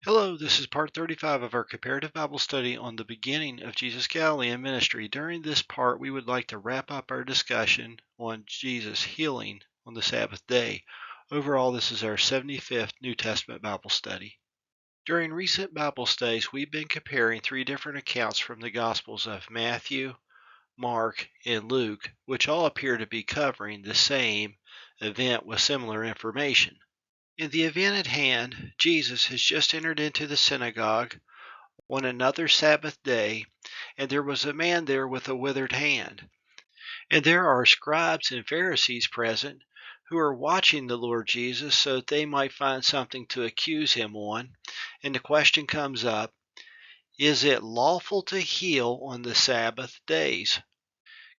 Hello, this is part 35 of our comparative Bible study on the beginning of Jesus Galilean Ministry. During this part, we would like to wrap up our discussion on Jesus healing on the Sabbath day. Overall, this is our 75th New Testament Bible study. During recent Bible studies, we've been comparing three different accounts from the Gospels of Matthew, Mark, and Luke, which all appear to be covering the same event with similar information. In the event at hand, Jesus has just entered into the synagogue on another Sabbath day, and there was a man there with a withered hand. And there are scribes and Pharisees present who are watching the Lord Jesus so that they might find something to accuse him on. And the question comes up, is it lawful to heal on the Sabbath days?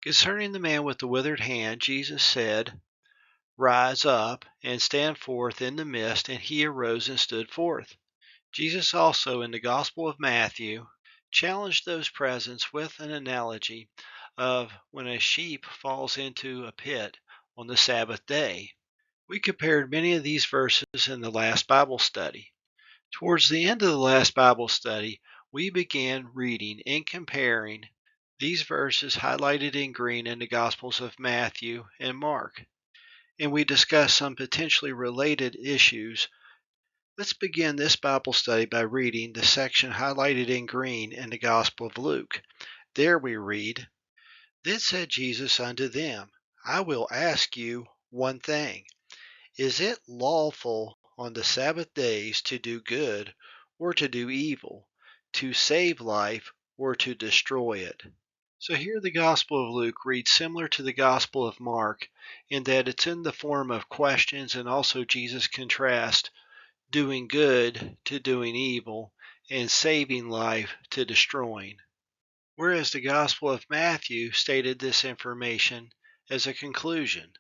Concerning the man with the withered hand, Jesus said, "Rise up and stand forth in the midst," and he arose and stood forth. Jesus also, in the Gospel of Matthew, challenged those present with an analogy of when a sheep falls into a pit on the Sabbath day. We compared many of these verses in the last Bible study. Towards the end of the last Bible study, we began reading and comparing these verses highlighted in green in the Gospels of Matthew and Mark, and we discussed some potentially related issues. Let's begin this Bible study by reading the section highlighted in green in the Gospel of Luke. There we read, "Then said Jesus unto them, I will ask you one thing. Is it lawful on the Sabbath days to do good or to do evil, to save life or to destroy it?" So here the Gospel of Luke reads similar to the Gospel of Mark in that it's in the form of questions, and also Jesus contrasts doing good to doing evil and saving life to destroying. Whereas the Gospel of Matthew stated this information as a conclusion.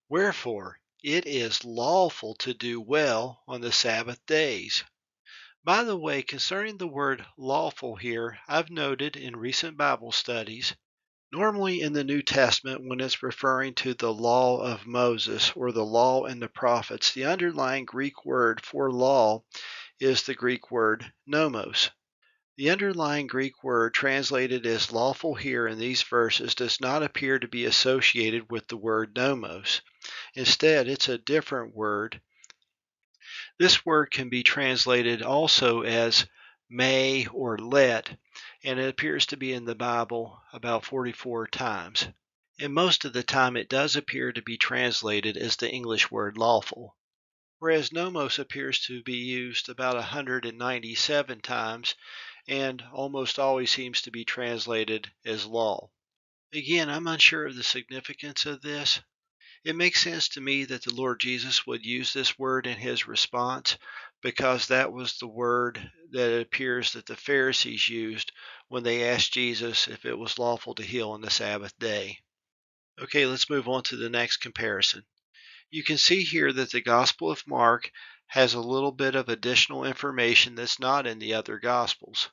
Wherefore, it is lawful to do well on the Sabbath days. By the way, concerning the word lawful here, I've noted in recent Bible studies, normally in the New Testament, when it's referring to the law of Moses or the law and the prophets, the underlying Greek word for law is the Greek word nomos. The underlying Greek word translated as lawful here in these verses does not appear to be associated with the word nomos. Instead, it's a different word. This word can be translated also as may or let, and it appears to be in the Bible about 44 times. And most of the time it does appear to be translated as the English word lawful, whereas nomos appears to be used about 197 times and almost always seems to be translated as law. Again, I'm unsure of the significance of this. It makes sense to me that the Lord Jesus would use this word in his response because that was the word that it appears that the Pharisees used when they asked Jesus if it was lawful to heal on the Sabbath day. Okay, let's move on to the next comparison. You can see here that the Gospel of Mark has a little bit of additional information that's not in the other Gospels.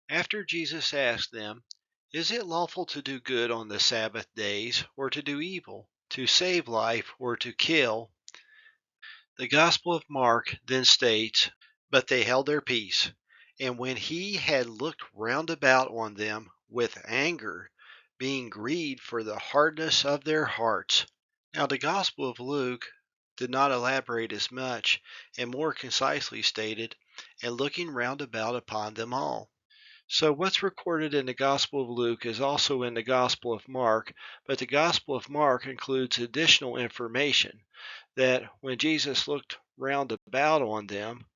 After Jesus asked them, "Is it lawful to do good on the Sabbath days or to do evil, to save life or to kill?" the Gospel of Mark then states, "But they held their peace. And when he had looked round about on them with anger, being grieved for the hardness of their hearts." Now the Gospel of Luke did not elaborate as much and more concisely stated, "and looking round about upon them all." So what's recorded in the Gospel of Luke is also in the Gospel of Mark, but the Gospel of Mark includes additional information that when Jesus looked round about on them,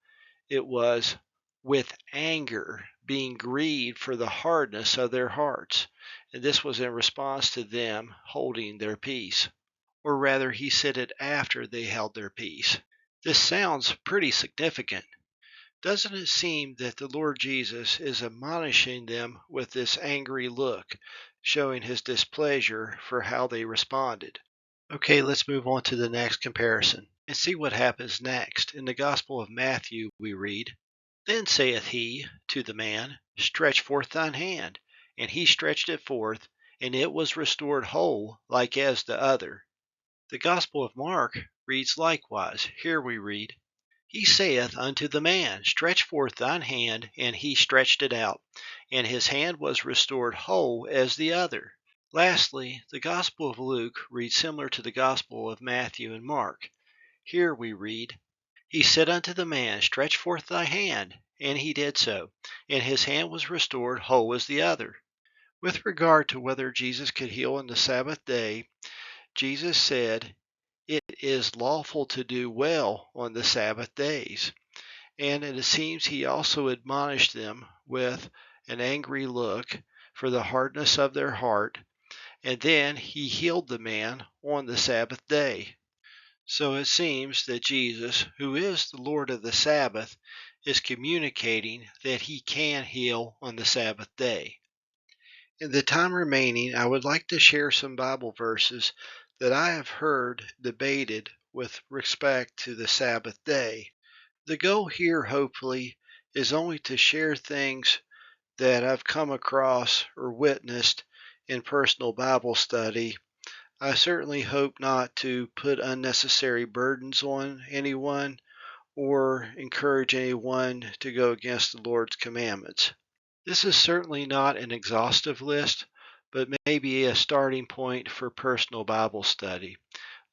it was with anger, being grieved for the hardness of their hearts. And this was in response to them holding their peace. Or rather, he said it after they held their peace. This sounds pretty significant. Doesn't it seem that the Lord Jesus is admonishing them with this angry look, showing his displeasure for how they responded? Okay, let's move on to the next comparison and see what happens next. In the Gospel of Matthew, we read, "Then saith he to the man, Stretch forth thine hand. And he stretched it forth, and it was restored whole, like as the other." The Gospel of Mark reads likewise. Here we read, He saith unto the man, Stretch forth thine hand, and he stretched it out, and his hand was restored whole as the other. Lastly, the Gospel of Luke reads similar to the Gospel of Matthew and Mark. Here we read, He said unto the man, Stretch forth thy hand, and he did so, and his hand was restored whole as the other. With regard to whether Jesus could heal on the Sabbath day, Jesus said, It is lawful to do well on the Sabbath days. And it seems he also admonished them with an angry look for the hardness of their heart, and then he healed the man on the Sabbath day. So it seems that Jesus, who is the Lord of the Sabbath, is communicating that he can heal on the Sabbath day. In the time remaining, I would like to share some Bible verses that I have heard debated with respect to the Sabbath day. The goal here, hopefully, is only to share things that I've come across or witnessed in personal Bible study. I certainly hope not to put unnecessary burdens on anyone or encourage anyone to go against the Lord's commandments. This is certainly not an exhaustive list, but maybe a starting point for personal Bible study.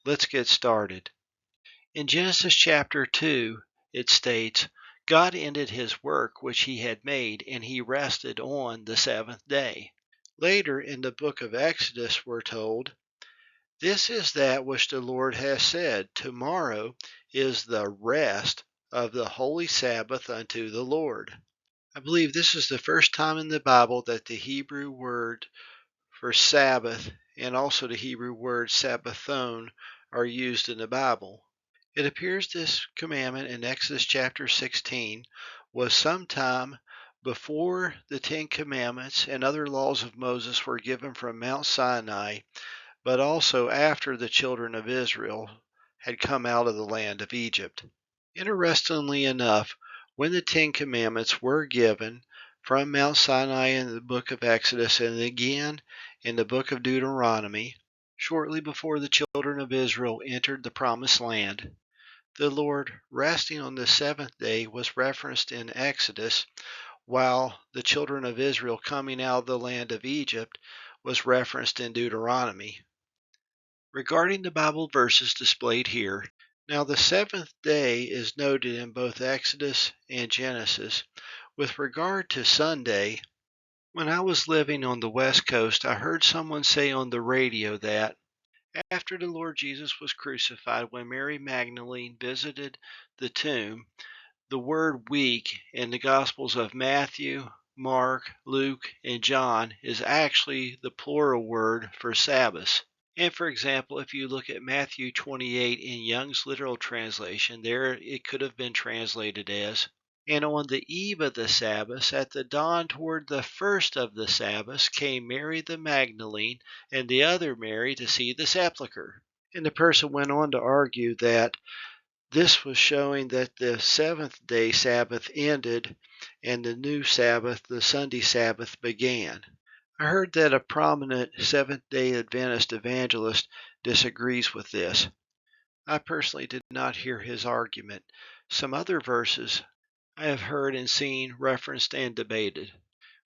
Let's get started. In Genesis chapter 2, it states, God ended his work which he had made, and he rested on the seventh day. Later in the book of Exodus, we're told, This is that which the Lord has said, Tomorrow is the rest of the holy Sabbath unto the Lord. I believe this is the first time in the Bible that the Hebrew word for Sabbath and also the Hebrew word Sabbathon are used in the Bible. It appears this commandment in Exodus chapter 16 was sometime before the Ten Commandments and other laws of Moses were given from Mount Sinai, but also after the children of Israel had come out of the land of Egypt. Interestingly enough, when the Ten Commandments were given from Mount Sinai in the book of Exodus and again in the book of Deuteronomy, shortly before the children of Israel entered the Promised Land, the Lord resting on the seventh day was referenced in Exodus, while the children of Israel coming out of the land of Egypt was referenced in Deuteronomy. Regarding the Bible verses displayed here, now the seventh day is noted in both Exodus and Genesis. With regard to Sunday, when I was living on the West Coast, I heard someone say on the radio that after the Lord Jesus was crucified, when Mary Magdalene visited the tomb, the word week in the Gospels of Matthew, Mark, Luke, and John is actually the plural word for Sabbath. And for example, if you look at Matthew 28 in Young's literal translation, there it could have been translated as, And on the eve of the Sabbath, at the dawn toward the first of the Sabbaths, came Mary the Magdalene and the other Mary to see the sepulchre. And the person went on to argue that this was showing that the seventh day Sabbath ended and the new Sabbath, the Sunday Sabbath, began. I heard that a prominent Seventh-day Adventist evangelist disagrees with this. I personally did not hear his argument. Some other verses I have heard and seen referenced and debated.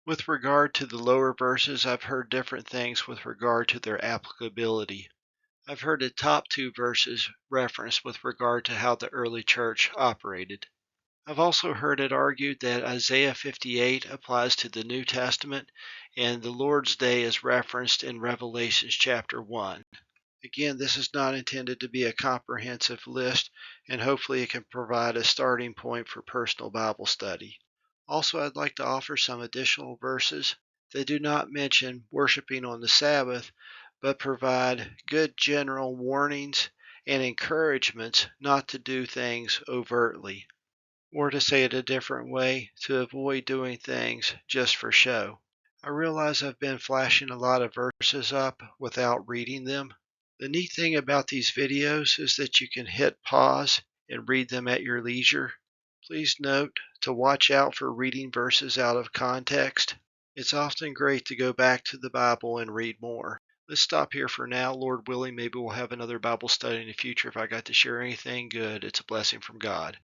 With regard to the lower verses, I've heard different things with regard to their applicability. I've heard the top two verses referenced with regard to how the early church operated. I've also heard it argued that Isaiah 58 applies to the New Testament and the Lord's Day is referenced in Revelation chapter 1. Again, this is not intended to be a comprehensive list, and hopefully it can provide a starting point for personal Bible study. Also, I'd like to offer some additional verses that do not mention worshiping on the Sabbath, but provide good general warnings and encouragements not to do things overtly. Or to say it a different way, to avoid doing things just for show. I realize I've been flashing a lot of verses up without reading them. The neat thing about these videos is that you can hit pause and read them at your leisure. Please note to watch out for reading verses out of context. It's often great to go back to the Bible and read more. Let's stop here for now. Lord willing, maybe we'll have another Bible study in the future. If I got to share anything good, it's a blessing from God.